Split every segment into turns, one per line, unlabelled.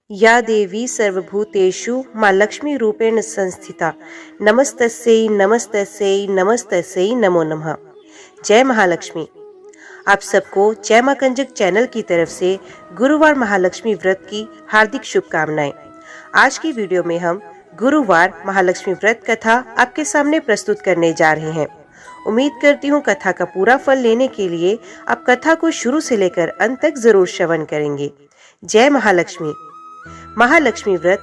या देवी सर्वभूतेषु माँ लक्ष्मी रूपेण संस्थिता नमस्तस्यै नमस्तस्यै नमस्तस्यै नमो नमः। जय महालक्ष्मी। आप सबको जय माँ कंजक चैनल की तरफ से गुरुवार महालक्ष्मी व्रत की हार्दिक शुभकामनाएं। आज की वीडियो में हम गुरुवार महालक्ष्मी व्रत कथा आपके सामने प्रस्तुत करने जा रहे हैं। उम्मीद करती हूँ कथा का पूरा फल लेने के लिए आप कथा को शुरू से लेकर अंत तक जरूर श्रवण करेंगे। जय महालक्ष्मी। महालक्ष्मी व्रत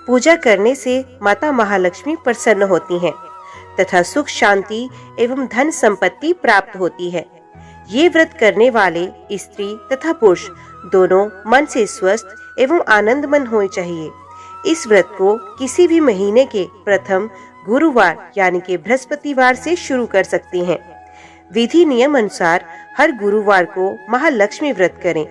पूजा करने से माता महालक्ष्मी प्रसन्न होती हैं तथा सुख शांति एवं धन संपत्ति प्राप्त होती है। ये व्रत करने वाले स्त्री तथा पुरुष दोनों मन से स्वस्थ एवं आनंदमन होने चाहिए। इस व्रत को किसी भी महीने के प्रथम गुरुवार यानी कि बृहस्पतिवार से शुरू कर सकते हैं। विधि नियम अनुसार हर गुरुवार को महालक्ष्मी व्रत करें।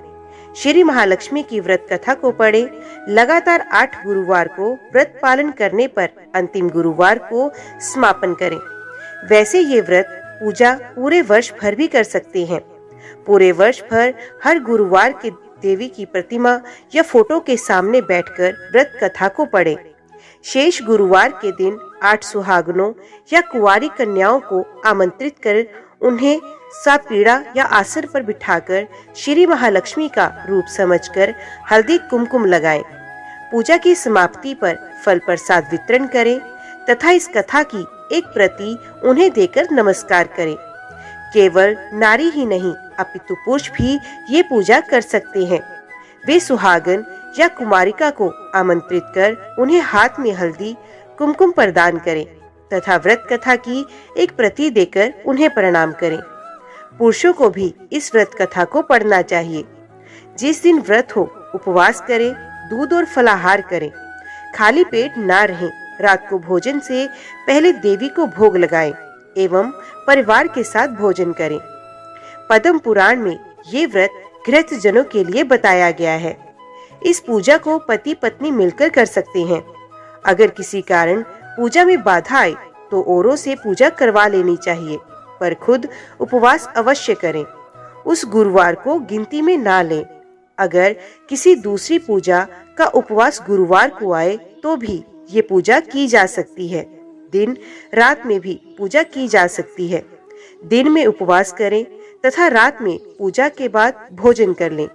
श्री महालक्ष्मी की व्रत कथा को पढ़ें। लगातार 8 गुरुवार को व्रत पालन करने पर अंतिम गुरुवार को समापन करें। वैसे ये व्रत पूजा पूरे वर्ष भर भी कर सकते हैं। पूरे वर्ष भर हर गुरुवार के देवी की प्रतिमा या फोटो के सामने बैठकर व्रत कथा को पढ़ें। शेष गुरुवार के दिन 8 सुहागनों या कुंवारी कन्याओं को आमंत्रित कर उन्हें सापीड़ा या आसन पर बिठाकर श्री महालक्ष्मी का रूप समझकर हल्दी कुमकुम लगाएं। पूजा की समाप्ति पर फल प्रसाद वितरण करें तथा इस कथा की एक प्रति उन्हें देकर नमस्कार करें। केवल नारी ही नहीं अपितु पुरुष भी ये पूजा कर सकते हैं। वे सुहागन या कुमारिका को आमंत्रित कर उन्हें हाथ में हल्दी कुमकुम प्रदान करें तथा व्रत कथा की एक प्रति देकर उन्हें प्रणाम करें। पुरुषों को भी इस व्रत कथा को पढ़ना चाहिए। जिस दिन व्रत हो उपवास करें, दूध और फलाहार करें, खाली पेट ना रहें। रात को भोजन से पहले देवी को भोग लगाएं एवं परिवार के साथ भोजन करें। पद्म पुराण में ये व्रत गृहस्थ जनों के लिए बताया गया है। इस पूजा को पति पत्नी मिलकर कर सकते हैं। अगर किसी कारण पूजा में बाधा आए तो औरों से पूजा करवा लेनी चाहिए, पर खुद उपवास अवश्य करें। उस गुरुवार को गिनती में ना लें। अगर किसी दूसरी पूजा का उपवास गुरुवार को आए तो भी ये पूजा की जा सकती है। दिन रात में भी पूजा की जा सकती है। दिन में उपवास करें तथा रात में पूजा के बाद भोजन कर लें।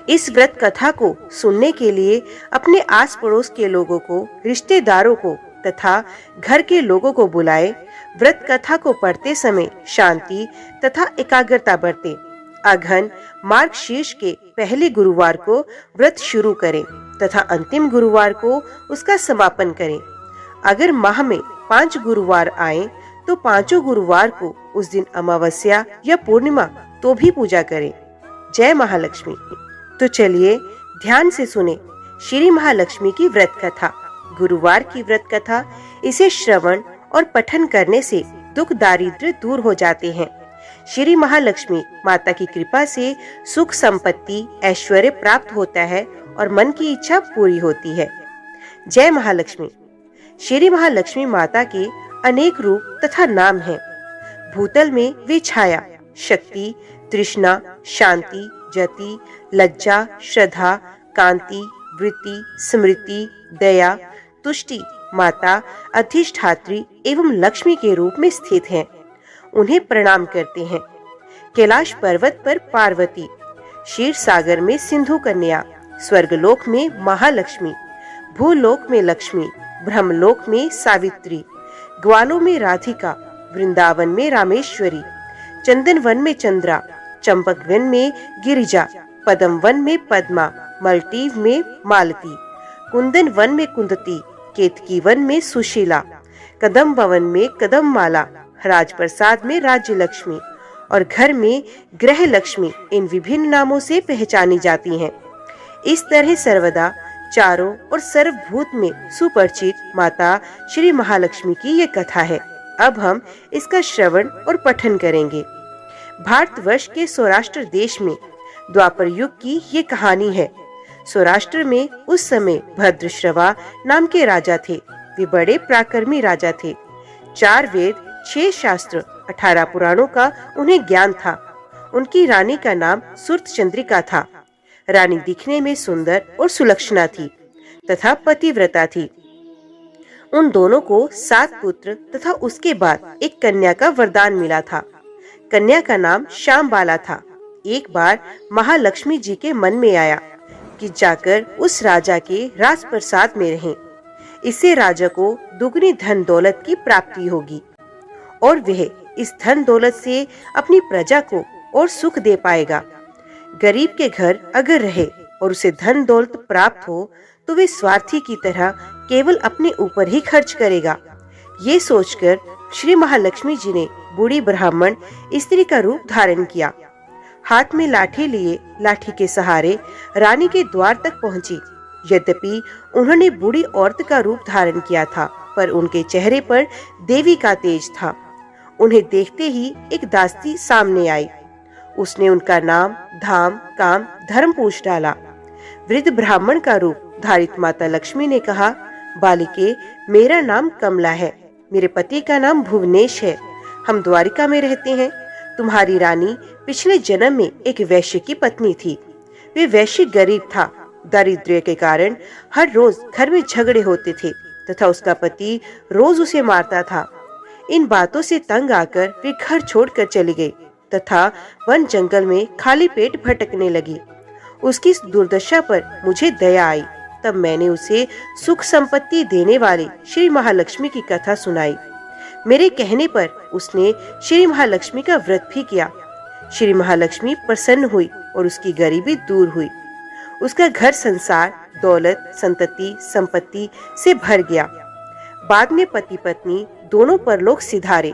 इस व्रत कथा को सुनने के लिए अपने आस पड़ोस के लोगों को, रिश्तेदारों को तथा घर के लोगों को बुलाएं। व्रत कथा को पढ़ते समय शांति तथा एकाग्रता बरतें। अघन मार्गशीर्ष के पहले गुरुवार को व्रत शुरू करें तथा अंतिम गुरुवार को उसका समापन करें। अगर माह में 5 गुरुवार आए तो 5 गुरुवार को उस दिन अमावस्या या पूर्णिमा तो भी पूजा करें। जय महालक्ष्मी। तो चलिए ध्यान से सुने श्री महालक्ष्मी की व्रत कथा। गुरुवार की व्रत कथा, इसे श्रवण और पठन करने से दुख दारिद्र्य दूर हो जाते हैं। श्री महालक्ष्मी माता की कृपा से सुख संपत्ति ऐश्वर्य प्राप्त होता है और मन की इच्छा पूरी होती है। जय महालक्ष्मी। श्री महालक्ष्मी माता के अनेक रूप तथा नाम हैं। भूतल में वे छाया, शक्ति, तृष्णा, शांति, जति, लज्जा, श्रद्धा, कांति, वृत्ति, स्मृति, दया, तुष्टि, माता, अधिष्ठात्री एवं लक्ष्मी के रूप में स्थित हैं। उन्हें प्रणाम करते हैं। कैलाश पर्वत पर पार्वती, क्षीर सागर में सिंधु कन्या, स्वर्गलोक में महालक्ष्मी, भूलोक में लक्ष्मी, ब्रह्मलोक में सावित्री, ग्वालों में राधिका, वृंदावन में रामेश्वरी, चंदन वन में चंद्रा, चंपक वन में गिरिजा, पद्म वन में पद्मा, मलटीव में मालती, कुंदन वन में कुंदती, केतकी वन में सुशीला, कदम भवन में कदम माला, राजप्रसाद में राज्य लक्ष्मी और घर में ग्रह लक्ष्मी इन विभिन्न नामों से पहचानी जाती हैं। इस तरह सर्वदा चारों और सर्वभूत में सुपरिचित माता श्री महालक्ष्मी की ये कथा है। अब हम इसका श्रवण और पठन करेंगे। भारतवर्ष के सौराष्ट्र देश में द्वापर युग की ये कहानी है। सौराष्ट्र में उस समय भद्रश्रवा नाम के राजा थे। वे बड़े पराक्रमी राजा थे। 4 वेद, 6 शास्त्र, 18 पुराणों का उन्हें ज्ञान था। उनकी रानी का नाम सुरत चंद्रिका था। रानी दिखने में सुंदर और सुलक्षणा थी तथा पतिव्रता थी। उन दोनों को 7 पुत्र तथा उसके बाद एक कन्या का वरदान मिला था। कन्या का नाम श्यामबाला था। एक बार महालक्ष्मी जी के मन में आया कि जाकर उस राजा के राजप्रसाद में रहें। इससे राजा को दुगनी धन दौलत की प्राप्ति होगी और वह इस धन दौलत से अपनी प्रजा को और सुख दे पाएगा। गरीब के घर अगर रहे और उसे धन दौलत प्राप्त हो तो वे स्वार्थी की तरह केवल अपने ऊपर ही खर्च करेगा। ये सोचकर श्री महालक्ष्मी जी ने बूढ़ी ब्राह्मण स्त्री का रूप धारण किया। हाथ में लाठी लिए लाठी के सहारे रानी के द्वार तक पहुंची। यद्यपि उन्होंने बूढ़ी औरत का रूप धारण किया था, पर उनके चेहरे पर देवी का तेज था। उन्हें देखते ही एक दासी सामने आई। उसने उनका नाम, धाम, काम, धर्म पूछ डाला। वृद्ध ब्राह्मण का रूप धारित माता लक्ष्मी ने कहा, बालिके, मेरा नाम कमला है। मेरे पति का नाम भुवनेश है। हम द्वारिका में रहते हैं। तुम्हारी रानी पिछले जन्म में एक वैश्य की पत्नी थी। वे वैश्य गरीब था। दारिद्र्य के कारण हर रोज घर में झगड़े होते थे तथा उसका पति रोज उसे मारता था। इन बातों से तंग आकर वे घर छोड़कर चली गई तथा वन जंगल में खाली पेट भटकने लगी। उसकी इस दुर्दशा पर मुझे दया आई। तब मैंने उसे सुख संपत्ति देने वाली श्री महालक्ष्मी की कथा सुनाई। मेरे कहने पर उसने श्री महालक्ष्मी का व्रत भी किया। श्री महालक्ष्मी प्रसन्न हुई और उसकी गरीबी दूर हुई। उसका घर संसार, दौलत, संतति, संपत्ति से भर गया। बाद में पति पत्नी दोनों परलोक सिधारे।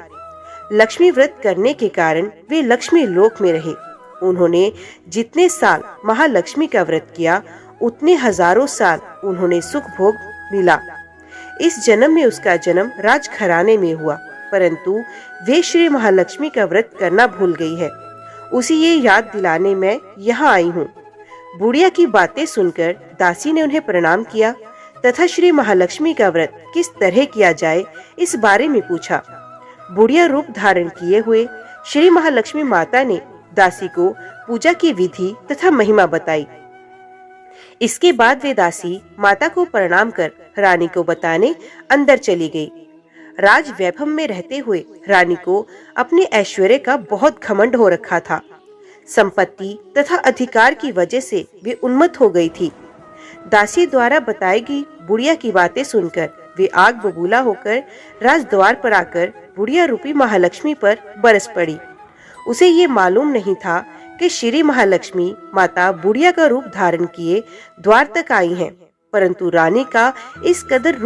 लक्ष्मी व्रत करने के कारण वे लक्ष्मी लोक में रहे। उन्होंने जितने साल महालक्ष्मी का व्रत किया उतने हजारों साल उन्होंने सुख भोग मिला। इस जन्म में उसका जन्म राजघराने में हुआ, परंतु वे श्री महालक्ष्मी का व्रत करना भूल गई है। उसे ये याद दिलाने मैं यहाँ आई हूँ। बुढ़िया की बातें सुनकर दासी ने उन्हें प्रणाम किया तथा श्री महालक्ष्मी का व्रत किस तरह किया जाए इस बारे में पूछा। बुढ़िया रूप धारण किए हुए श्री महालक्ष्मी माता ने दासी को पूजा की विधि तथा महिमा बताई। इसके बाद वे दासी माता को प्रणाम कर रानी को बताने अंदर चली गई। राज वैभव में रहते हुए रानी को अपने ऐश्वर्य का बहुत घमंड हो रखा था। संपत्ति तथा अधिकार की वजह से वे उन्मत्त हो गई थी। दासी द्वारा बताई गई बुढ़िया की बातें सुनकर वे आग बबूला होकर राजद्वार पर आकर बुढ़िया रूपी महालक्ष्मी पर बरस पड़ी। उसे ये मालूम नहीं था कि श्री महालक्ष्मी माता बुढ़िया का रूप धारण किए द्वार तक आई हैं, परंतु रानी का इस कदर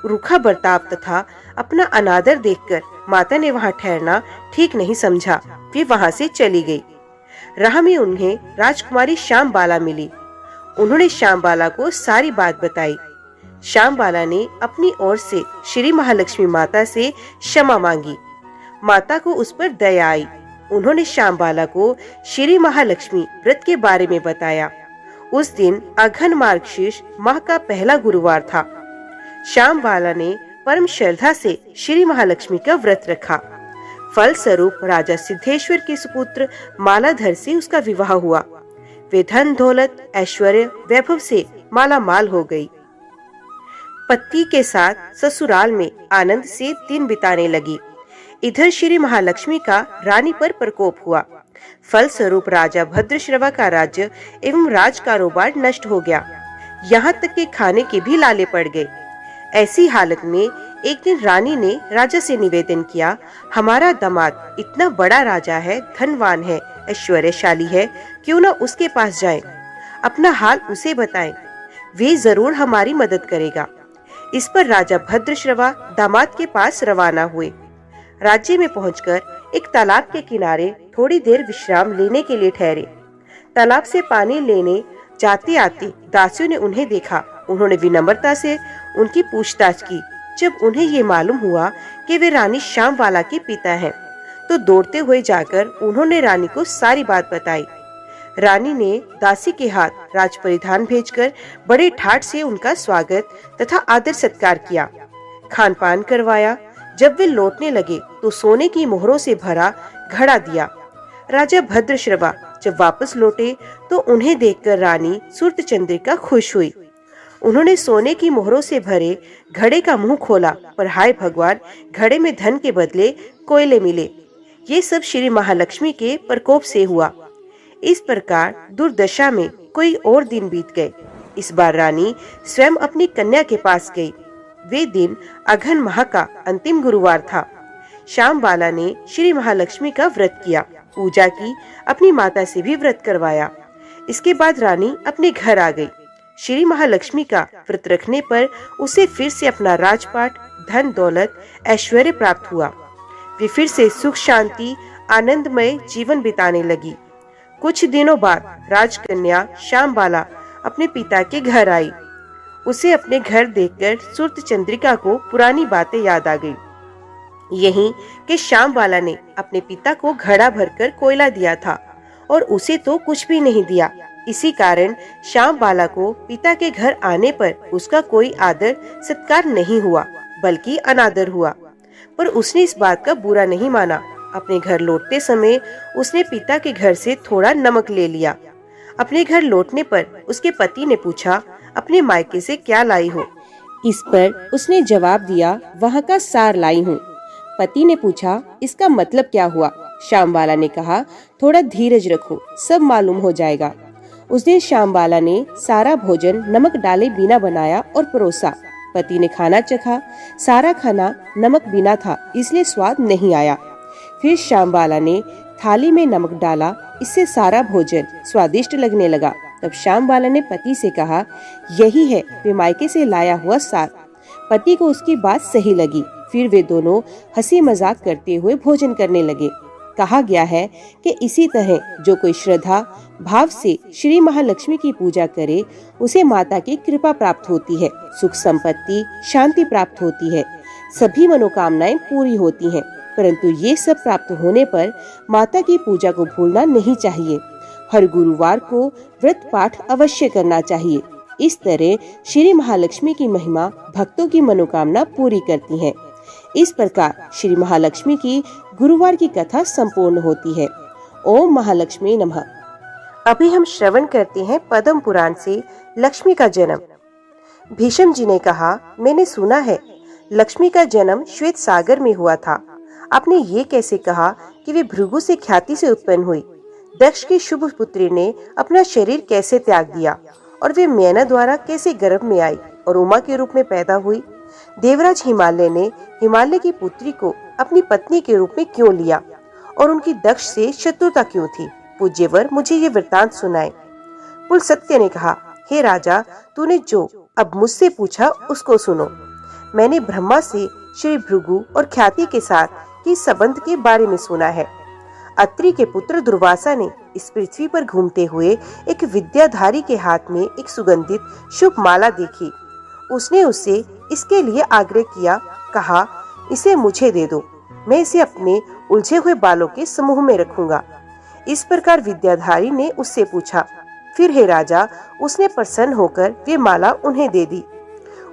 रूखा बर्ताव तथा अपना अनादर देखकर माता ने वहां ठहरना ठीक नहीं समझा। वे वहां से चली गई। राह में उन्हें राजकुमारी श्यामबाला मिली। उन्होंने श्यामबाला को सारी बात बताई। श्यामबाला ने अपनी ओर से श्री महालक्ष्मी माता से क्षमा मांगी। माता को उस पर दया आई। उन्होंने श्यामबाला को श्री महालक्ष्मी व्रत के बारे में बताया। उस दिन अघन मार्गशीर्ष माह का पहला गुरुवार था। श्यामबाला ने परम श्रद्धा से श्री महालक्ष्मी का व्रत रखा। फल स्वरूप राजा सिद्धेश्वर के सुपुत्र मालाधर से उसका विवाह हुआ। वे धन दौलत ऐश्वर्य वैभव से माला माल हो गई। पति के साथ ससुराल में आनंद से दिन बिताने लगी। इधर श्री महालक्ष्मी का रानी पर प्रकोप हुआ। फल स्वरूप राजा भद्रश्रवा का राज्य एवं राज कारोबार नष्ट हो गया। यहाँ तक कि खाने के भी लाले पड़ गए। ऐसी हालत में एक दिन रानी ने राजा से निवेदन किया, हमारा दामाद इतना बड़ा राजा है, धनवान है, ऐश्वर्यशाली है, क्यों न उसके पास जाएं, अपना हाल उसे बताएं, वे जरूर हमारी मदद करेगा। इस पर राजा भद्रश्रवा दामाद के पास रवाना हुए। राज्य में पहुंचकर एक तालाब के किनारे थोड़ी देर विश्राम लेने के लिए ठहरे। तालाब से पानी लेने जाते आते दासियों ने उन्हें देखा। उन्होंने विनम्रता से उनकी पूछताछ की। जब उन्हें ये मालूम हुआ कि वे रानी श्यामबाला के पिता हैं, तो दौड़ते हुए जाकर उन्होंने रानी को सारी बात बताई। रानी ने दासी के हाथ राज परिधान भेजकर बड़े ठाट से उनका स्वागत तथा आदर सत्कार किया, खान पान करवाया। जब वे लौटने लगे तो सोने की मोहरों से भरा घड़ा दिया। राजा भद्रश्रवा जब वापस लौटे तो उन्हें देखकर रानी सूर्यचंद्रिका खुश हुई। उन्होंने सोने की मोहरों से भरे घड़े का मुंह खोला, पर हाय भगवान, घड़े में धन के बदले कोयले मिले। ये सब श्री महालक्ष्मी के प्रकोप से हुआ। इस प्रकार दुर्दशा में कोई और दिन बीत गए। इस बार रानी स्वयं अपनी कन्या के पास गई। वे दिन अघन माह का अंतिम गुरुवार था। श्याम बाला ने श्री महालक्ष्मी का व्रत किया, पूजा की, अपनी माता से भी व्रत करवाया। इसके बाद रानी अपने घर आ गई। श्री महालक्ष्मी का व्रत रखने पर उसे फिर से अपना राजपाट, धन दौलत, ऐश्वर्य प्राप्त हुआ। वे फिर से सुख शांति आनंदमय जीवन बिताने लगी। कुछ दिनों बाद राजकन्या श्याम बाला अपने पिता के घर आई। उसे अपने घर देखकर सूर्यचंद्रिका को पुरानी बातें याद आ गई। यही कि श्याम बाला ने अपने पिता को घड़ा भरकर कोयला दिया था और उसे तो कुछ भी नहीं दिया। इसी कारण श्याम बाला को पिता के घर आने पर उसका कोई आदर सत्कार नहीं हुआ, बल्कि अनादर हुआ। पर उसने इस बात का बुरा नहीं माना। अपने घर लौटते समय उसने पिता के घर से थोड़ा नमक ले लिया। अपने घर लौटने पर उसके पति ने पूछा, अपने मायके से क्या लाई हो? इस पर उसने जवाब दिया, वहाँ का सार लाई हूँ। पति ने पूछा, इसका मतलब क्या हुआ? श्याम बाला ने कहा, थोड़ा धीरज रखो, सब मालूम हो जाएगा। उस दिन श्याम बाला ने सारा भोजन नमक डाले बिना बनाया और परोसा। पति ने खाना चखा। सारा खाना नमक बिना था, इसलिए स्वाद नहीं आया। फिर श्याम बाला ने थाली में नमक डाला, इससे सारा भोजन स्वादिष्ट लगने लगा। तब श्याम बाला ने पति से कहा, यही है वे मायके से लाया हुआ सार। पति को उसकी बात सही लगी। फिर वे दोनों हंसी मजाक करते हुए भोजन करने लगे। कहा गया है कि इसी तरह जो कोई श्रद्धा भाव से श्री महालक्ष्मी की पूजा करे, उसे माता की कृपा प्राप्त होती है, सुख संपत्ति शांति प्राप्त होती है, सभी मनोकामनाएं पूरी होती हैं। परंतु ये सब प्राप्त होने पर माता की पूजा को भूलना नहीं चाहिए। हर गुरुवार को व्रत पाठ अवश्य करना चाहिए। इस तरह श्री महालक्ष्मी की महिमा भक्तों की मनोकामना पूरी करती है। इस प्रकार श्री महालक्ष्मी की गुरुवार की कथा संपूर्ण होती है। ओम महालक्ष्मी नमः। अभी हम श्रवण करते हैं पद्म पुराण से लक्ष्मी का जन्म। भीष्म जी ने कहा, मैंने सुना है लक्ष्मी का जन्म श्वेत सागर में हुआ था। आपने ये कैसे कहा कि वे भृगु से ख्याति से उत्पन्न हुई? दक्ष की शुभ पुत्री ने अपना शरीर कैसे त्याग दिया और वे मैना द्वारा कैसे गर्भ में आई और उमा के रूप में पैदा हुई? देवराज हिमालय ने हिमालय की पुत्री को अपनी पत्नी के रूप में क्यों लिया और उनकी दक्ष से शत्रुता क्यों थी? पूज्यवर, मुझे ये वृतांत सुनाए। पुलस्त्य ने कहा, हे राजा, तूने जो अब मुझसे पूछा उसको सुनो। मैंने ब्रह्मा से श्री भृगु और ख्याति के साथ की संबंध के बारे में सुना है। अत्रि के पुत्र दुर्वासा ने इस पृथ्वी पर घूमते हुए एक विद्याधारी के हाथ में एक सुगंधित शुभ माला देखी। उसने उससे इसके लिए आग्रह किया, कहा, इसे मुझे दे दो, मैं इसे अपने उलझे हुए बालों के समूह में रखूंगा। इस प्रकार विद्याधारी ने उससे पूछा। फिर हे राजा, उसने प्रसन्न होकर वे माला उन्हें दे दी।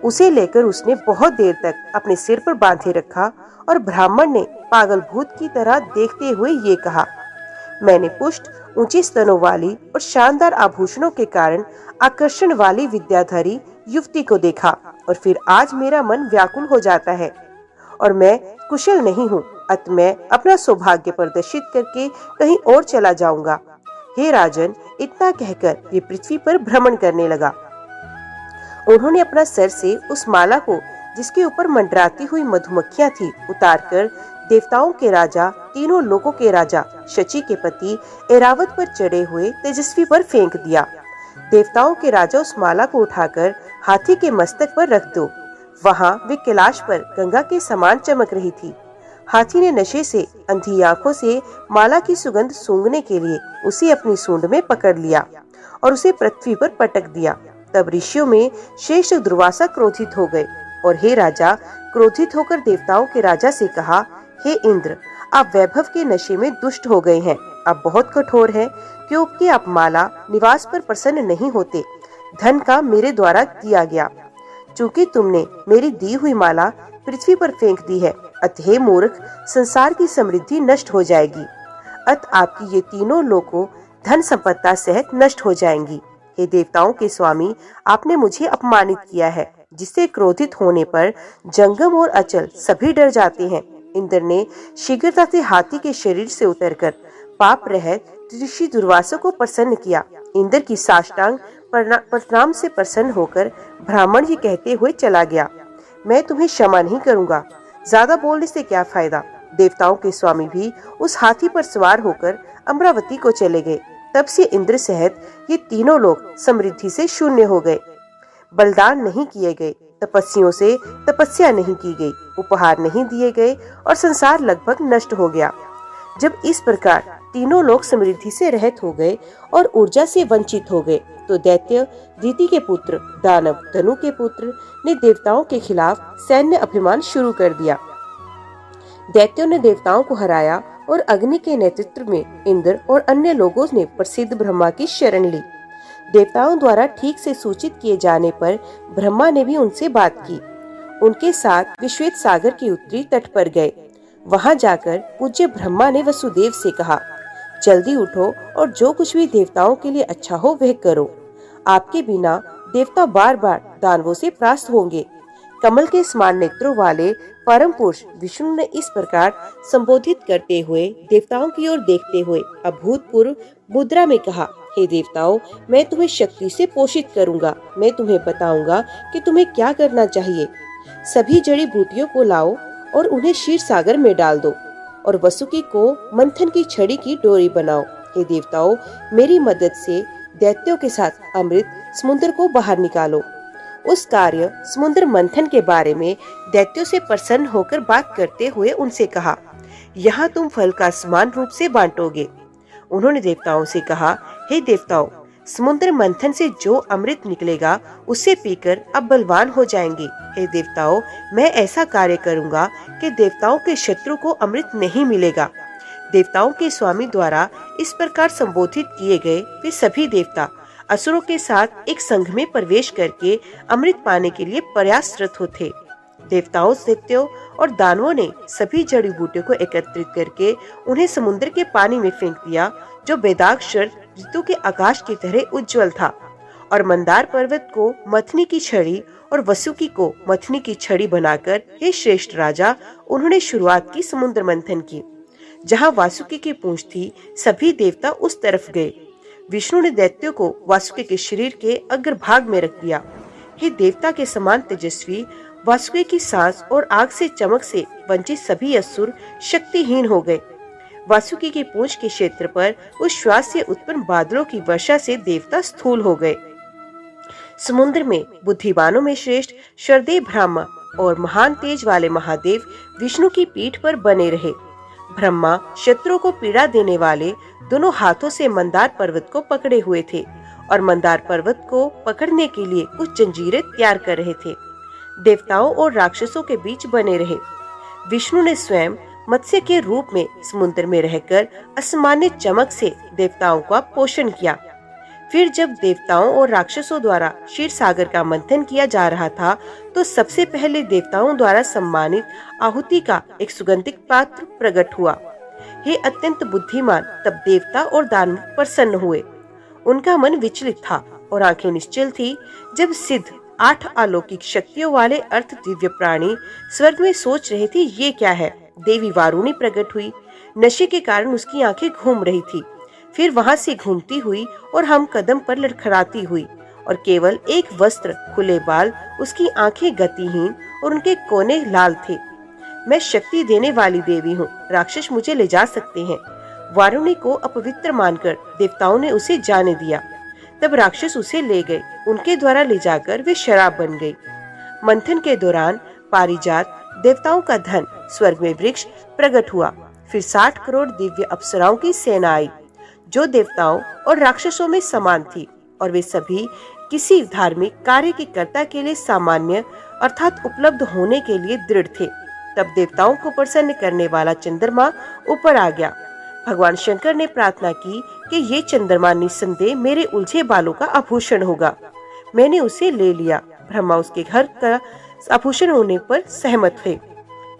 उसे लेकर उसने बहुत देर तक अपने सिर पर बांधे रखा और ब्राह्मण ने पागल भूत की तरह देखते हुए ये कहा, मैंने पुष्ट, ऊंची स्तनों वाली और शानदार आभूषणों के कारण आकर्षण वाली विद्याधारी युवती को देखा और फिर आज मेरा मन व्याकुल हो जाता है और मैं कुशल नहीं हूँ, अतः मैं अपना सौभाग्य प्रदर्शित करके कहीं और चला जाऊंगा। हे राजन, इतना कहकर वे पृथ्वी पर भ्रमण करने लगा। उन्होंने अपना सर से उस माला को, जिसके ऊपर मंडराती हुई मधुमक्खियां थी, उतारकर देवताओं के राजा, तीनों लोकों के राजा शची के पति ऐरावत पर चढ़े हुए तेजस्वी पर फेंक दिया। देवताओं के राजा उस माला को उठाकर हाथी के मस्तक पर रख दो। वहां वे कैलाश पर गंगा के समान चमक रही थी। हाथी ने नशे से अंधी आंखों से माला की सुगंध सूंघने के लिए उसे अपनी सूंड में पकड़ लिया और उसे पृथ्वी पर पटक दिया। तब ऋषियों में श्रेष्ठ दुर्वासा क्रोधित हो गए और हे राजा, क्रोधित होकर देवताओं के राजा से कहा, हे इंद्र, आप वैभव के नशे में दुष्ट हो गए हैं। आप बहुत कठोर हैं, क्योंकि आप माला निवास पर प्रसन्न नहीं होते। धन का मेरे द्वारा दिया गया, चूंकि तुमने मेरी दी हुई माला पृथ्वी पर फेंक दी है, अतः मूर्ख, संसार की समृद्धि नष्ट हो जाएगी। अतः आपकी ये तीनों लोगों धन संपत्ता सहित नष्ट हो जाएंगी। हे देवताओं के स्वामी, आपने मुझे अपमानित किया है, जिससे क्रोधित होने पर जंगम और अचल सभी डर जाते हैं। इंद्र ने शीघ्रता से हाथी के शरीर से उतरकर पाप रहित ऋषि दुर्वासा को प्रसन्न किया। इंद्र की साष्टांग प्रणाम से प्रसन्न होकर ब्राह्मण ये कहते हुए चला गया, मैं तुम्हें क्षमा नहीं करूंगा, ज्यादा बोलने से क्या फायदा। देवताओं के स्वामी भी उस हाथी पर सवार होकर अमरावती को चले गए। तब से इंद्र सहित ये तीनों लोग समृद्धि से शून्य हो गए। बलिदान नहीं किए गए, तपस्वियों से तपस्या नहीं की गई, उपहार नहीं दिए गए और संसार लगभग नष्ट हो गया। जब इस प्रकार तीनों लोग समृद्धि से रहित हो गए और ऊर्जा से वंचित हो गए, तो दैत्य दीति के पुत्र दानव धनु के पुत्र ने देवताओं के खिलाफ सैन्य अभियान शुरू कर दिया। दैत्यों ने देवताओं को हराया और अग्नि के नेतृत्व में इंद्र और अन्य लोगों ने प्रसिद्ध ब्रह्मा की शरण ली। देवताओं द्वारा ठीक से सूचित किए जाने पर ब्रह्मा ने भी उनसे बात की। उनके साथ वे श्वेत सागर के उत्तरी तट पर गए। वहां जाकर पूज्य ब्रह्मा ने वसुदेव से कहा, जल्दी उठो और जो कुछ भी देवताओं के लिए अच्छा हो वह करो। आपके बिना देवता बार बार दानवों से परास्त होंगे। कमल के समान नेत्रों वाले परम पुरुष विष्णु ने इस प्रकार संबोधित करते हुए देवताओं की ओर देखते हुए अभूतपूर्व मुद्रा में कहा, हे देवताओं, मैं तुम्हें शक्ति से पोषित करूंगा। मैं तुम्हें बताऊंगा कि तुम्हें क्या करना चाहिए। सभी जड़ी बूटियों को लाओ और उन्हें क्षीर सागर में डाल दो और वसुकी को मंथन की छड़ी की डोरी बनाओ। हे देवताओं, मेरी मदद से दैत्यों के साथ अमृत समुद्र को बाहर निकालो। उस कार्य समुद्र मंथन के बारे में दैत्यों से प्रसन्न होकर बात करते हुए उनसे कहा, यहाँ तुम फल का समान रूप से बांटोगे। उन्होंने देवताओं से कहा, हे देवताओं, समुद्र मंथन से जो अमृत निकलेगा उससे पीकर अब बलवान हो जाएंगे। हे देवताओं, मैं ऐसा कार्य करूंगा कि देवताओं के शत्रु को अमृत नहीं मिलेगा। देवताओं के स्वामी द्वारा इस प्रकार संबोधित किए गए वे सभी देवता असुरों के साथ एक संघ में प्रवेश करके अमृत पाने के लिए प्रयासरत थे। देवताओं, दैत्यों और दानवों ने सभी जड़ी बूटियों को एकत्रित करके उन्हें समुद्र के पानी में फेंक दिया, जो बेदाग ऋतु के आकाश की तरह उज्जवल था। और मंदार पर्वत को मथनी की छड़ी और वसुकी को मथनी की छड़ी बनाकर, हे श्रेष्ठ राजा, उन्होंने शुरुआत की समुद्र मंथन की। जहाँ वासुकी की पूंछ थी, सभी देवता उस तरफ गए। विष्णु ने दैत्यों को वासुकी के शरीर के अग्रभाग में रख दिया। हे देवता के समान तेजस्वी, वासुकी की सांस और आग से चमक से वंचित सभी असुर शक्तिहीन हो गए। वासुकी की पूंछ के क्षेत्र पर उस श्वास से उत्पन्न बादलों की वर्षा से देवता स्थूल हो गए। समुद्र में बुद्धिमानों में श्रेष्ठ शरदेव ब्रह्मा और महान तेज वाले महादेव विष्णु की पीठ पर बने रहे। ब्रह्मा शत्रुओं को पीड़ा देने वाले दोनों हाथों से मंदार पर्वत को पकड़े हुए थे और मंदार पर्वत को पकड़ने के लिए कुछ जंजीरें तैयार कर रहे थे। देवताओं और राक्षसों के बीच बने रहे। विष्णु ने स्वयं मत्स्य के रूप में समुद्र में रहकर असामान्य चमक से देवताओं का पोषण किया। फिर जब देवताओं और राक्षसों द्वारा क्षीर सागर का मंथन किया जा रहा था, तो सबसे पहले देवताओं द्वारा सम्मानित आहुति का एक सुगंधित पात्र प्रकट हुआ। हे अत्यंत बुद्धिमान, तब देवता और दानव प्रसन्न हुए। उनका मन विचलित था और आंखें निश्चल थी। जब सिद्ध 8 अलौकिक शक्तियों वाले अर्थ दिव्य प्राणी स्वर्ग में सोच रहे थे, ये क्या है, देवी वारुणी प्रकट हुई। नशे के कारण उसकी आंखें घूम रही थी। फिर वहां से घूमती हुई और हम कदम पर लड़खड़ाती हुई और केवल एक वस्त्र, खुले बाल, उसकी आंखें गतिहीन और उनके कोने लाल थे। मैं शक्ति देने वाली देवी हूँ, राक्षस मुझे ले जा सकते हैं। वारुणी को अपवित्र मानकर देवताओं ने उसे जाने दिया। तब राक्षस उसे ले गए। उनके द्वारा ले जाकर वे शराब बन गई। मंथन के दौरान पारिजात, देवताओं का धन, स्वर्ग में वृक्ष प्रकट हुआ। फिर 60 करोड़ दिव्य अप्सराओं की सेना आई, जो देवताओं और राक्षसों में समान थी, और वे सभी किसी धार्मिक कार्य की कर्ता के लिए सामान्य अर्थात उपलब्ध होने के लिए दृढ़ थे। तब देवताओं को प्रसन्न करने वाला चंद्रमा ऊपर आ गया। भगवान शंकर ने प्रार्थना की कि ये चंद्रमा निस्संदेह मेरे उलझे बालों का आभूषण होगा। मैंने उसे ले लिया। ब्रह्मा उसके घर का आभूषण होने पर सहमत हुए।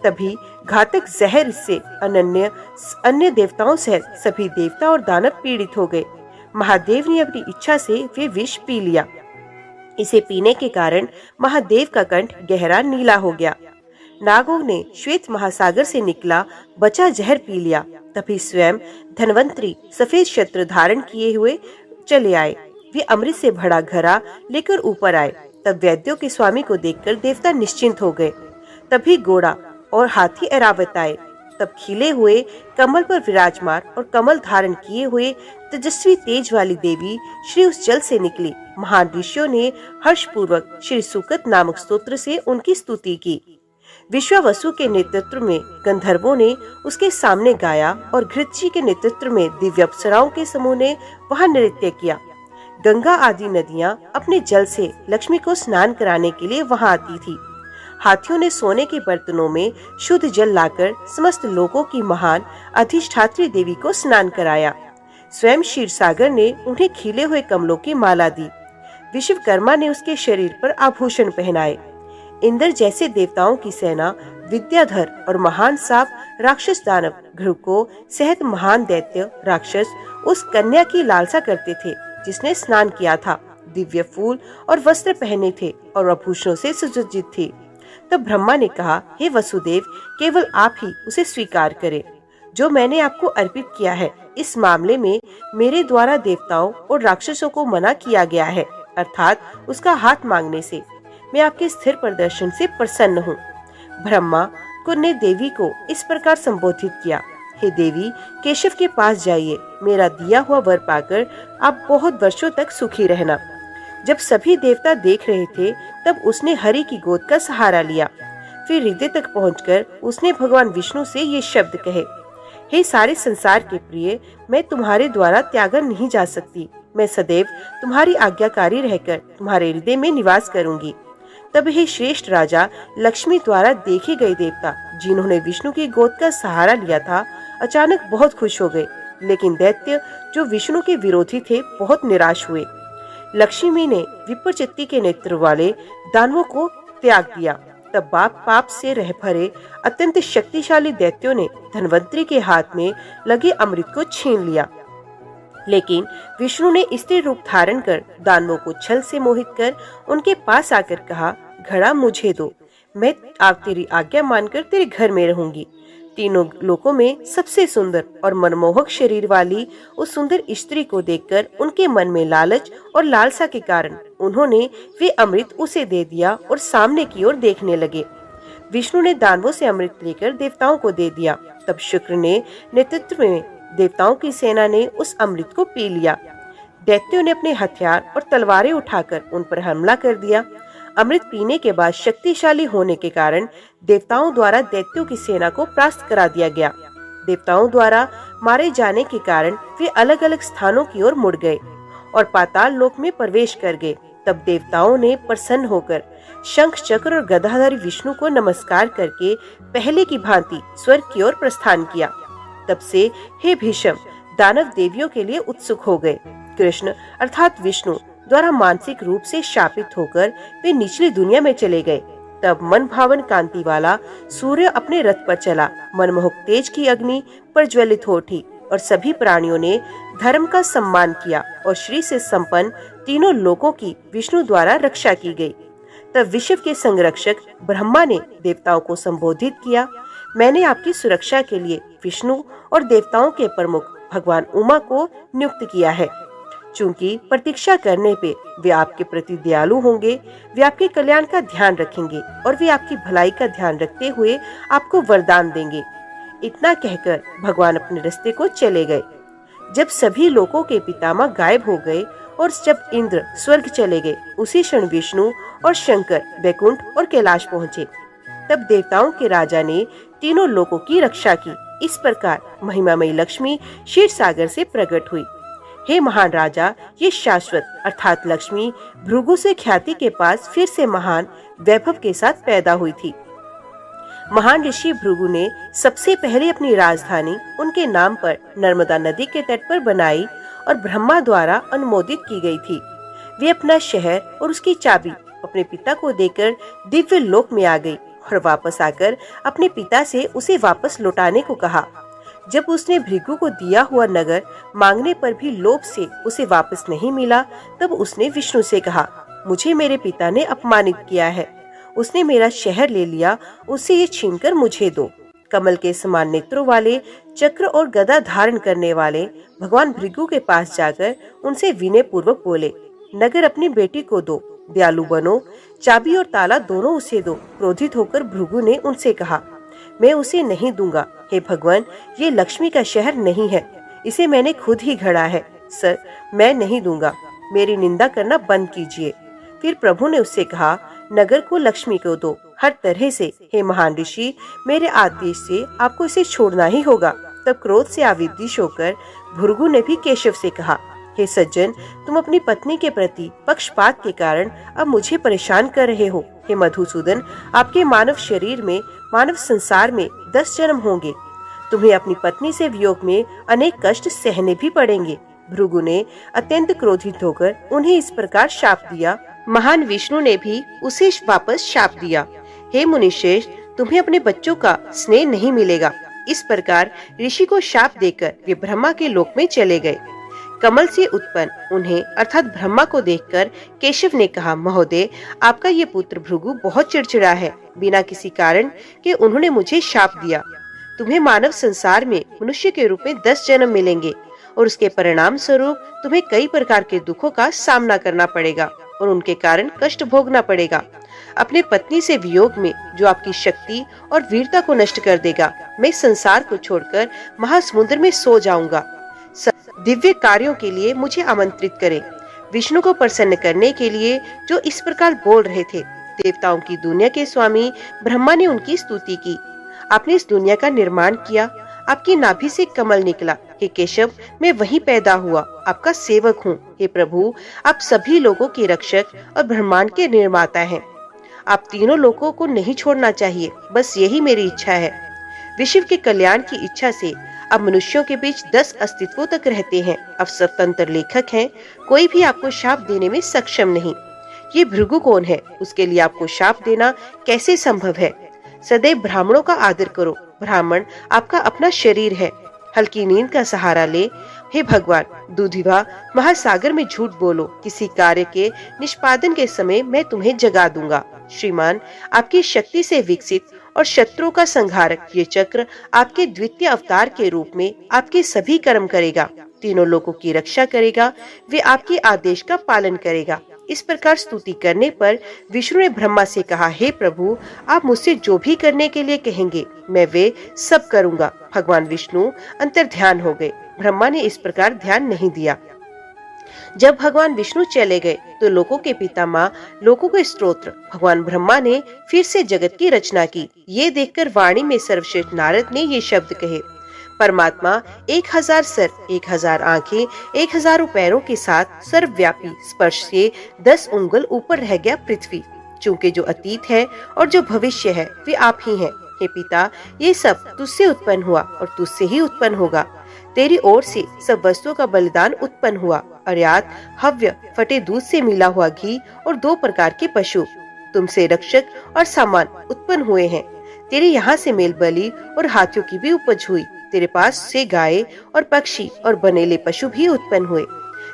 तभी घातक जहर से अन्य देवताओं सहित सभी देवता और दानव पीड़ित हो गए। महादेव ने अपनी इच्छा से वे विष पी लिया। इसे पीने के कारण महादेव का कंठ गहरा नीला हो गया। नागों ने श्वेत महासागर से निकला बचा जहर पी लिया। तभी स्वयं धन्वंतरी सफेद शस्त्र धारण किए हुए चले आए। वे अमृत से भरा घड़ा लेकर ऊपर आए। तब वैद्यों के स्वामी को देखकर देवता निश्चिंत हो गए। तभी घोड़ा और हाथी ऐरावत आए। तब खिले हुए कमल पर विराजमान और कमल धारण किए हुए तेजस्वी तेज वाली देवी श्री उस जल से निकली। महान ऋषियों ने हर्षपूर्वक श्री सुकत नामक स्तोत्र से उनकी स्तुति की। विश्वावसु के नेतृत्व में गंधर्वों ने उसके सामने गाया और घृतजी के नेतृत्व में दिव्य अप्सराओं के समूह ने वहां नृत्य किया। गंगा आदि नदियां अपने जल से लक्ष्मी को स्नान कराने के लिए वहां आती थी। हाथियों ने सोने के बर्तनों में शुद्ध जल लाकर समस्त लोगों की महान अधिष्ठात्री देवी को स्नान कराया। स्वयं क्षीरसागर ने उन्हें खिले हुए कमलों की माला दी। विश्वकर्मा ने उसके शरीर पर आभूषण पहनाए। इंद्र जैसे देवताओं की सेना विद्याधर और महान सांप राक्षस दानव घृको सहित महान दैत्य राक्षस उस कन्या की लालसा करते थे जिसने स्नान किया था, दिव्य फूल और वस्त्र पहने थे और आभूषणों से सुसज्जित थी। तब ब्रह्मा ने कहा, हे वसुदेव, केवल आप ही उसे स्वीकार करें जो मैंने आपको अर्पित किया है। इस मामले में मेरे द्वारा देवताओं और राक्षसों को मना किया गया है, अर्थात उसका हाथ मांगने से। मैं आपके स्थिर प्रदर्शन से प्रसन्न हूँ। ब्रह्मा को ने देवी को इस प्रकार संबोधित किया, हे देवी, केशव के पास जाइए। मेरा दिया हुआ वर पाकर आप बहुत वर्षों तक सुखी रहना। जब सभी देवता देख रहे थे तब उसने हरि की गोद का सहारा लिया। फिर हृदय तक पहुंचकर उसने भगवान विष्णु से ये शब्द कहे, हे सारे संसार के प्रिय, मैं तुम्हारे द्वारा त्यागा नहीं जा सकती। मैं सदैव तुम्हारी आज्ञाकारी रहकर तुम्हारे हृदय में निवास करूंगी। तब हे श्रेष्ठ राजा, लक्ष्मी द्वारा देखे गए देवता जिन्होंने विष्णु की गोद का सहारा लिया था अचानक बहुत खुश हो गए, लेकिन दैत्य जो विष्णु के विरोधी थे बहुत निराश हुए। लक्ष्मी ने विप्रचित्ति के नेत्र वाले दानवों को त्याग दिया। तब पाप से रह भरे अत्यंत शक्तिशाली दैत्यों ने धन्वंतरी के हाथ में लगे अमृत को छीन लिया। लेकिन विष्णु ने स्त्री रूप धारण कर दानवों को छल से मोहित कर उनके पास आकर कहा, घड़ा मुझे दो, मैं आप तेरी आज्ञा मानकर तेरे घर में रहूंगी। तीनों लोकों में सबसे सुंदर और मनमोहक शरीर वाली उस सुंदर स्त्री को देखकर उनके मन में लालच और लालसा के कारण उन्होंने वे अमृत उसे दे दिया और सामने की ओर देखने लगे। विष्णु ने दानवों से अमृत लेकर देवताओं को दे दिया। तब शुक्र ने नेतृत्व में देवताओं की सेना ने उस अमृत को पी लिया। दैत्यों ने अपने हथियार और तलवारें उठाकर उन पर हमला कर दिया। अमृत पीने के बाद शक्तिशाली होने के कारण देवताओं द्वारा दैत्यों की सेना को परास्त करा दिया गया। देवताओं द्वारा मारे जाने के कारण वे अलग अलग स्थानों की ओर मुड़ गए और पाताल लोक में प्रवेश कर गए। तब देवताओं ने प्रसन्न होकर शंख चक्र और गदाधारी विष्णु को नमस्कार करके पहले की भांति स्वर्ग की ओर प्रस्थान किया। तब से हे भीष्म, दानव देवियों के लिए उत्सुक हो गए। कृष्ण अर्थात विष्णु द्वारा मानसिक रूप से शापित होकर वे निचली दुनिया में चले गए। तब मन भावन कांति वाला सूर्य अपने रथ पर चला। मनमोहक तेज की अग्नि प्रज्वलित हो उठी और सभी प्राणियों ने धर्म का सम्मान किया और श्री से संपन्न तीनों लोकों की विष्णु द्वारा रक्षा की गई। तब विश्व के संरक्षक ब्रह्मा ने देवताओं को संबोधित किया, मैंने आपकी सुरक्षा के लिए विष्णु और देवताओं के प्रमुख भगवान उमा को नियुक्त किया है। चूंकि प्रतीक्षा करने पे वे आपके प्रति दयालु होंगे, वे आपके कल्याण का ध्यान रखेंगे और वे आपकी भलाई का ध्यान रखते हुए आपको वरदान देंगे। इतना कहकर भगवान अपने रास्ते को चले गए। जब सभी लोगों के पितामह गायब हो गए और जब इंद्र स्वर्ग चले गए, उसी क्षण विष्णु और शंकर वैकुंठ और कैलाश पहुँचे। तब देवताओं के राजा ने तीनों लोकों की रक्षा की। इस प्रकार महिमामयी लक्ष्मी क्षीर सागर से प्रकट हुई। हे महान राजा, ये शाश्वत अर्थात लक्ष्मी भृगु से ख्याति के पास फिर से महान वैभव के साथ पैदा हुई थी। महान ऋषि भृगु ने सबसे पहले अपनी राजधानी उनके नाम पर नर्मदा नदी के तट पर बनाई और ब्रह्मा द्वारा अनुमोदित की गई थी। वे अपना शहर और उसकी चाबी अपने पिता को देकर दिव्य लोक में आ गई और वापस आकर अपने पिता से उसे वापस लौटाने को कहा। जब उसने भृगु को दिया हुआ नगर मांगने पर भी लोभ से उसे वापस नहीं मिला, तब उसने विष्णु से कहा, मुझे मेरे पिता ने अपमानित किया है। उसने मेरा शहर ले लिया, उसे ये छीनकर मुझे दो। कमल के समान नेत्रों वाले, चक्र और गदा धारण करने वाले भगवान भृगु के पास जाकर उनसे विनय पूर्वक बोले, नगर अपनी बेटी को दो, दयालु बनो, चाबी और ताला दोनों उसे दो। क्रोधित होकर भृगु ने उनसे कहा, मैं उसे नहीं दूंगा। हे भगवान, ये लक्ष्मी का शहर नहीं है, इसे मैंने खुद ही गढ़ा है। सर, मैं नहीं दूंगा, मेरी निंदा करना बंद कीजिए। फिर प्रभु ने उससे कहा, नगर को लक्ष्मी को दो, हर तरह से। हे महान ऋषि, मेरे आदेश से आपको इसे छोड़ना ही होगा। तब क्रोध से आविर्दिश होकर भृगु ने भी केशव से कहा, हे सज्जन, तुम अपनी पत्नी के प्रति पक्षपात के कारण अब मुझे परेशान कर रहे हो। हे मधुसूदन, आपके मानव शरीर में, मानव संसार में 10 जन्म होंगे। तुम्हें अपनी पत्नी से वियोग में अनेक कष्ट सहने भी पड़ेंगे। भृगु ने अत्यंत क्रोधित होकर उन्हें इस प्रकार शाप दिया। महान विष्णु ने भी उसे वापस शाप दिया, हे मुनिश्रेष्ठ, तुम्हें अपने बच्चों का स्नेह नहीं मिलेगा। इस प्रकार ऋषि को शाप देकर वे ब्रह्मा के लोक में चले गए। कमल से उत्पन्न उन्हें अर्थात ब्रह्मा को देखकर केशव ने कहा, महोदय, आपका ये पुत्र भृगु बहुत चिड़चिड़ा है। बिना किसी कारण के उन्होंने मुझे शाप दिया। तुम्हें मानव संसार में मनुष्य के रूप में 10 जन्म मिलेंगे और उसके परिणाम स्वरूप तुम्हें कई प्रकार के दुखों का सामना करना पड़ेगा और उनके कारण कष्ट भोगना पड़ेगा। अपने पत्नी से वियोग में, जो आपकी शक्ति और वीरता को नष्ट कर देगा, मैं संसार को छोड़कर महासमुद्र में सो जाऊंगा। दिव्य कार्यों के लिए मुझे आमंत्रित करें। विष्णु को प्रसन्न करने के लिए जो इस प्रकार बोल रहे थे। देवताओं की दुनिया के स्वामी ब्रह्मा ने उनकी स्तुति की। आपने इस दुनिया का निर्माण किया, आपकी नाभि से कमल निकला। हे केशव, मैं वहीं पैदा हुआ, आपका सेवक हूँ। हे प्रभु, आप सभी लोगों के रक्षक और ब्रह्मांड के निर्माता हैं। आप तीनों लोगों को नहीं छोड़ना चाहिए, बस यही मेरी इच्छा है। विश्व के कल्याण की इच्छा से अब मनुष्यों के बीच 10 अस्तित्वों तक रहते हैं। अब स्वतंत्र लेखक हैं, कोई भी आपको शाप देने में सक्षम नहीं। ये भृगु कौन है, उसके लिए आपको शाप देना कैसे संभव है? सदैव ब्राह्मणों का आदर करो। ब्राह्मण आपका अपना शरीर है। हल्की नींद का सहारा ले। हे भगवान, दूधिवा महासागर में झूठ बोलो। किसी कार्य के निष्पादन के समय मैं तुम्हें जगा दूंगा। श्रीमान, आपकी शक्ति से विकसित और शत्रुओं का संहारक ये चक्र आपके द्वितीय अवतार के रूप में आपके सभी कर्म करेगा, तीनों लोगों की रक्षा करेगा, वे आपके आदेश का पालन करेगा। इस प्रकार स्तुति करने पर विष्णु ने ब्रह्मा से कहा, हे प्रभु, आप मुझसे जो भी करने के लिए कहेंगे मैं वे सब करूंगा। भगवान विष्णु अंतर्ध्यान हो गए। ब्रह्मा ने इस प्रकार ध्यान नहीं दिया। जब भगवान विष्णु चले गए तो लोकों के पितामह, लोकों के स्तोत्र भगवान ब्रह्मा ने फिर से जगत की रचना की। ये देखकर वाणी में सर्वश्रेष्ठ नारद ने ये शब्द कहे, परमात्मा 1000 सर, 1000 आंखें, 1000 पैरों के साथ सर्वव्यापी, स्पर्श से 10 उंगल ऊपर रह गया पृथ्वी। चूंकि जो अतीत है और जो भविष्य है वे आप ही हैं। हे पिता, ये सब तुझसे उत्पन्न हुआ और तुझसे ही उत्पन्न होगा। तेरी ओर से सब वस्तुओं का बलिदान उत्पन्न हुआ, अर्यात हव्य, फटे दूध से मिला हुआ घी और 2 प्रकार के पशु। तुमसे रक्षक और सामान उत्पन्न हुए हैं। तेरे यहाँ से मेल बलि और हाथियों की भी उपज हुई। तेरे पास से गाय और पक्षी और बनेले पशु भी उत्पन्न हुए।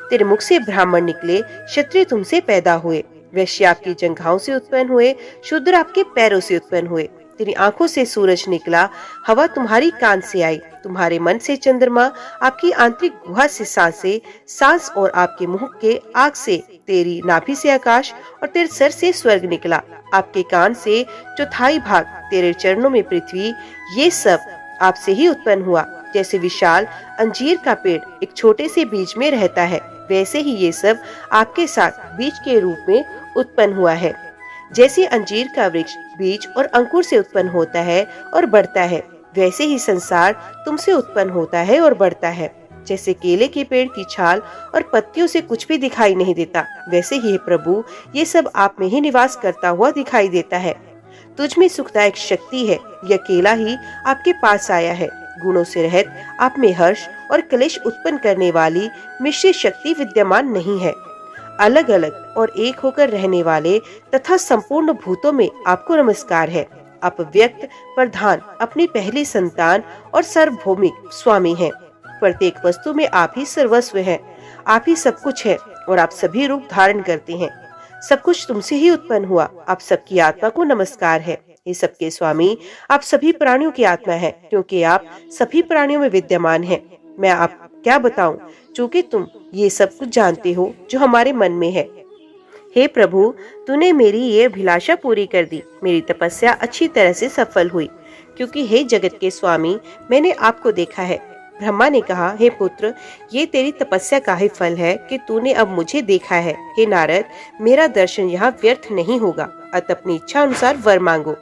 तेरे मुख से ब्राह्मण निकले, क्षत्रिय तुमसे पैदा हुए। वैश्य आपकी जंघाओं से उत्पन्न हुए, शूद्र आपके पैरों से उत्पन्न हुए। तेरी आंखों से सूरज निकला, हवा तुम्हारी कान से आई, तुम्हारे मन से चंद्रमा, आपकी आंतरिक गुहा से सांसें, सांस और आपके मुंह के आग से, तेरी नाभि से आकाश और तेरे सर से स्वर्ग निकला। आपके कान से चौथाई भाग, तेरे चरणों में पृथ्वी। ये सब आपसे ही उत्पन्न हुआ। जैसे विशाल अंजीर का पेड़ एक छोटे से बीज में रहता है, वैसे ही ये सब आपके साथ बीज के रूप में उत्पन्न हुआ है। जैसे अंजीर का वृक्ष बीज और अंकुर से उत्पन्न होता है और बढ़ता है, वैसे ही संसार तुमसे उत्पन्न होता है और बढ़ता है। जैसे केले के पेड़ की छाल और पत्तियों से कुछ भी दिखाई नहीं देता, वैसे ही प्रभु ये सब आप में ही निवास करता हुआ दिखाई देता है। तुझ में सुखदायक शक्ति है, यह केला ही आपके पास आया है। गुणों से रहित आप में हर्ष और क्लेश उत्पन्न करने वाली मिश्रित शक्ति विद्यमान नहीं है। अलग अलग और एक होकर रहने वाले तथा संपूर्ण भूतों में आपको नमस्कार है। आप व्यक्त, प्रधान, अपनी पहली संतान और सार्वभौमिक स्वामी हैं। प्रत्येक वस्तु में आप ही सर्वस्व हैं, आप ही सब कुछ है और आप सभी रूप धारण करते हैं। सब कुछ तुमसे ही उत्पन्न हुआ। आप सबकी आत्मा को नमस्कार है। ये सबके स्वामी, आप सभी प्राणियों की आत्मा है, क्योंकि आप सभी प्राणियों में विद्यमान हैं। मैं आप क्या बताऊं, चूंकि तुम ये सब कुछ जानते हो जो हमारे मन में है। हे प्रभु, तूने मेरी ये अभिलाषा पूरी कर दी। मेरी तपस्या अच्छी तरह से सफल हुई, क्योंकि हे जगत के स्वामी, मैंने आपको देखा है। ब्रह्मा ने कहा, हे पुत्र, ये तेरी तपस्या का ही फल है कि तूने अब मुझे देखा है। हे नारद, मेरा दर्शन यहाँ व्यर्थ नहीं होगा, अतः अपनी इच्छा अनुसार वर मांगो।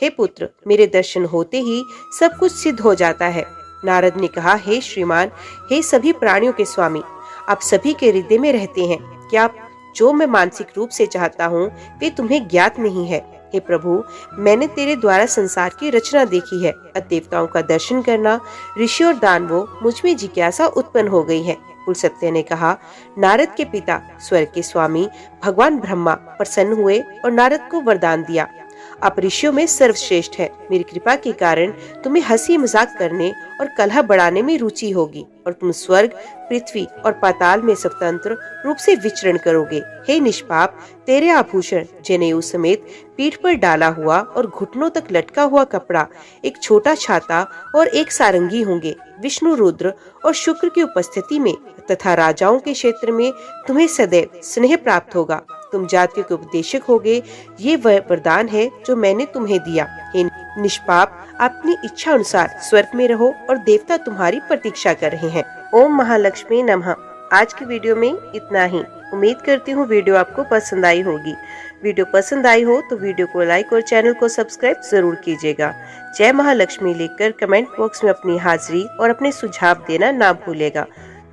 हे पुत्र, मेरे दर्शन होते ही सब कुछ सिद्ध हो जाता है। नारद ने कहा, हे श्रीमान, हे सभी प्राणियों के स्वामी, आप सभी के हृदय में रहते हैं। क्या जो मैं मानसिक रूप से चाहता हूँ वे तुम्हें ज्ञात नहीं है। हे प्रभु, मैंने तेरे द्वारा संसार की रचना देखी है। देवताओं का दर्शन करना, ऋषि और दानवों, मुझ में जिज्ञासा उत्पन्न हो गई है। कुलसत्य ने कहा, नारद के पिता स्वर्ग के स्वामी भगवान ब्रह्मा प्रसन्न हुए और नारद को वरदान दिया, आप ऋषियों में सर्वश्रेष्ठ है। मेरी कृपा के कारण तुम्हें हंसी मजाक करने और कलह बढ़ाने में रुचि होगी और तुम स्वर्ग, पृथ्वी और पाताल में स्वतंत्र रूप से विचरण करोगे। हे निष्पाप, तेरे आभूषण जनेऊ समेत पीठ पर डाला हुआ और घुटनों तक लटका हुआ कपड़ा, एक छोटा छाता और एक सारंगी होंगे। विष्णु, रुद्र और शुक्र की उपस्थिति में तथा राजाओं के क्षेत्र में तुम्हें सदैव स्नेह प्राप्त होगा। तुम जातियों के उपदेशक होगे। ये वह वरदान है जो मैंने तुम्हें दिया। हे निष्पाप, अपनी इच्छा अनुसार स्वर्ग में रहो और देवता तुम्हारी प्रतीक्षा कर रहे हैं। ओम महालक्ष्मी नमः। आज की वीडियो में इतना ही। उम्मीद करती हूँ वीडियो आपको पसंद आई होगी। वीडियो पसंद आई हो तो वीडियो को लाइक और चैनल को सब्सक्राइब जरूर कीजिएगा। जय महालक्ष्मी लिखकर कमेंट बॉक्स में अपनी हाजिरी और अपने सुझाव देना ना भूलेगा।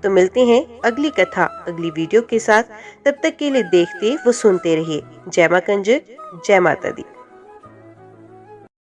तो मिलते हैं अगली कथा, अगली वीडियो के साथ। तब तक के लिए देखते व सुनते रहिए। जय मां कंजक, जय माता दी।